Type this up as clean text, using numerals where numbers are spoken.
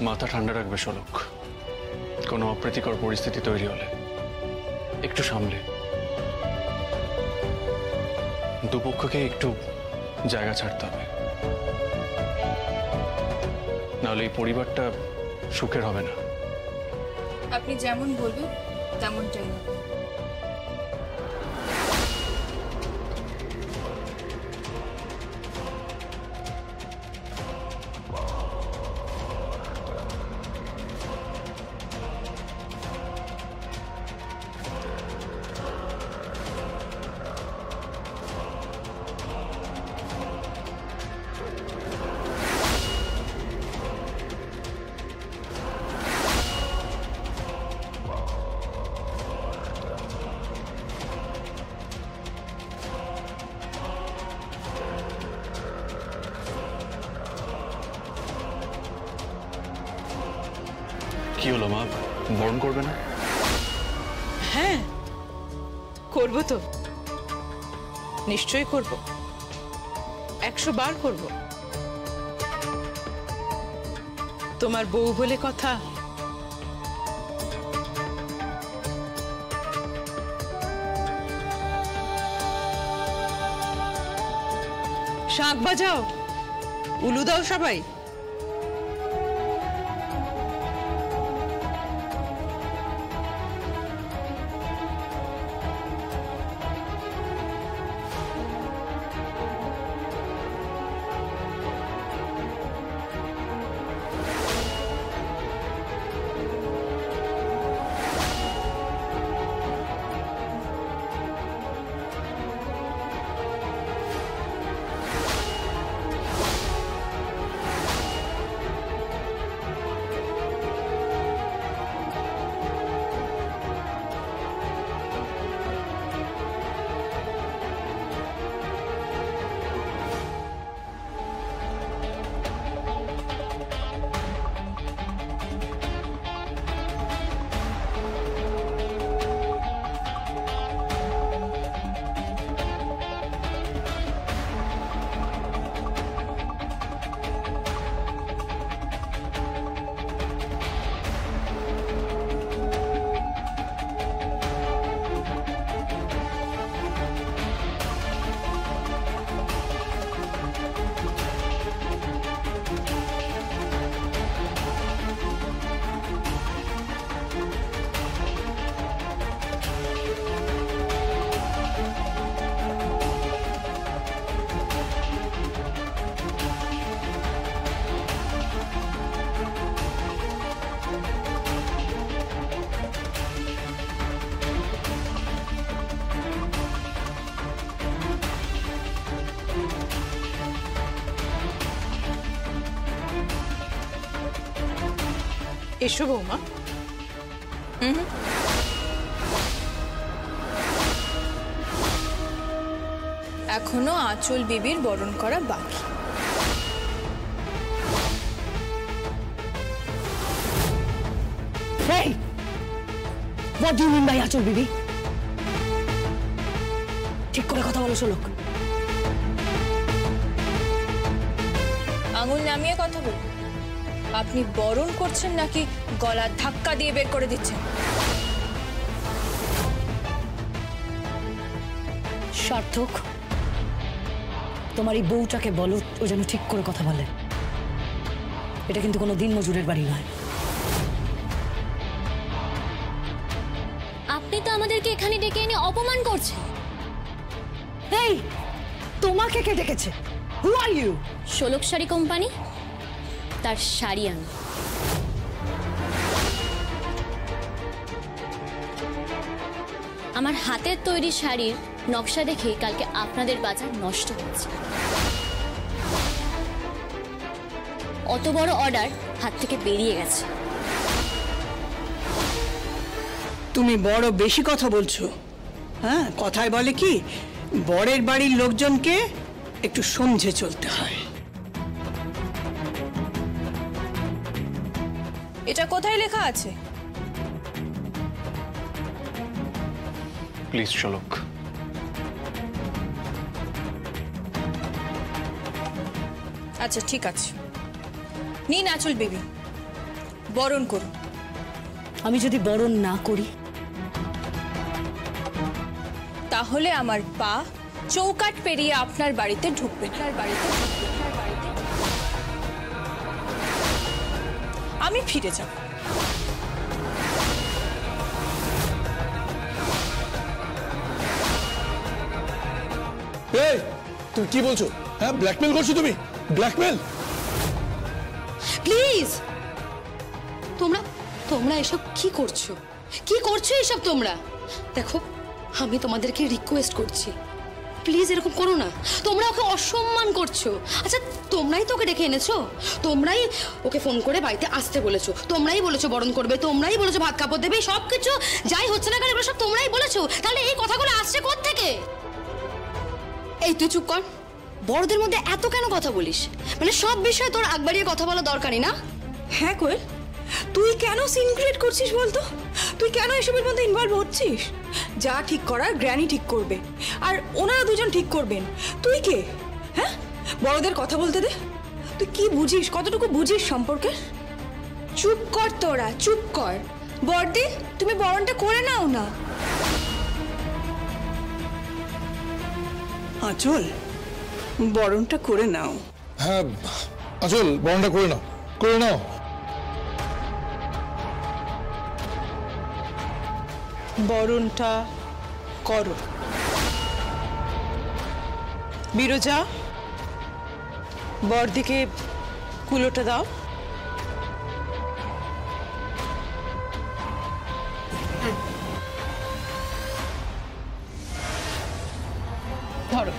মাথা ঠান্ডা রাখবে শোলক। কোনো অপ্রীতিকর পরিস্থিতি তৈরি হলে একটু সামলে, দুপক্ষকে একটু জায়গা ছাড়তে হবে, নাহলে এই পরিবারটা সুখের হবে না। আপনি যেমন বলবেন তেমনটাই হবে। কি হলো মা, বরণ করবে না? হ্যাঁ করবো তো, নিশ্চয়ই করব, 100 বার করব। তোমার বউ বলে কথা। শাঁখ বাজাও, উলু দাও সবাই। এসো বৌমা। এখনো আঁচল বিবির বরণ করা বাকি। Hey! What do you mean by আঁচল বিবি? ঠিক করে কথা বলো শোলক। আঙুল নামিয়ে কথা বল। আপনি বরণ করছেন নাকি গলা ধাক্কা দিয়ে বের করে দিচ্ছেন? সার্থক, তোমার এই বউটাকে বলো ও যেন ঠিক করে কথা বলে। এটা কিন্তু কোনো দিন মজুরের বাড়ি নয়। আপনি তো আমাদেরকে এখানে ডেকে এনে অপমান করছেন। এই, তোমাকে কে ডেকেছে? Who are you? Sholok sari company, তার শাড়ি আমি। আমার হাতের তৈরি শাড়ির নকশা দেখে কালকে আপনাদের বাজার নষ্ট হয়েছে। অত বড় অর্ডার হাত থেকে বেরিয়ে গেছে। তুমি বড় বেশি কথা বলছো। হ্যাঁ, কথায় বলে কি, বরের বাড়ির লোকজনকে একটু সমঝে চলতে হয়। এটা কোথায় লেখা আছে? প্লিজ শোলক। আচ্ছা ঠিক আছে, নিন আঁচল বেবি, বরণ করুন। আমি যদি বরণ না করি? তাহলে আমার পা চৌকাঠ পেরিয়ে আপনার বাড়িতে ঢুকবে। আমি ফিরে যাব। এই তুমি কি বলছো? হ্যাঁ, ব্ল্যাকমেল করছো তুমি? ব্ল্যাকমেল? প্লিজ, তোমরা তোমরা এসব কি করছো? কি করছো এসব তোমরা? দেখো, আমি তোমাদেরকে রিকোয়েস্ট করছি, প্লিজ এরকম করো না। তোমরা ওকে অসম্মান করছো। আচ্ছা, তোমরাই তো ওকে ডেকে এনেছো, তোমরাই ওকে ফোন করে বাড়িতে আসতে বলেছো, তোমরাই বলেছো বরণ করবে, তোমরাই বলেছো ভাত কাপড় দেবে, সব কিছু যাই হচ্ছে না কেন এগুলো সব তোমরাই বলেছো। তাহলে এই কথাগুলো আসছে কোত্থেকে? এই তুই চুপ কর। বড়দের মধ্যে এত কেন কথা বলিস? মানে সব বিষয়ে তোর আগ বাড়িয়ে কথা বলা দরকারই না? হ্যাঁ কোয়েল, তুই কেন সিন ক্রিয়েট করছিস বলতো? তুই কেন এসবের মধ্যে ইনভলভ হচ্ছিস? যা ঠিক করার গ্র্যানি ঠিক করবে, আর ওনারা দুজন ঠিক করবেন। তুই কে? হ্যাঁ, বড়দের কথা বলতে দে। তুই কি বুঝিস, কতটুকু বুঝিস সম্পর্কে? চুপ কর তোরা, চুপ কর। বড়দি, তুমি বরণটা করে নাও না। আঁচল, বরণটা করে নাও। হ্যাঁ আচল, বরণটা করে নাও, করে নাও। বরণটা করো। বিরজা, বরদিকে কুলোটা দাও। ধরো।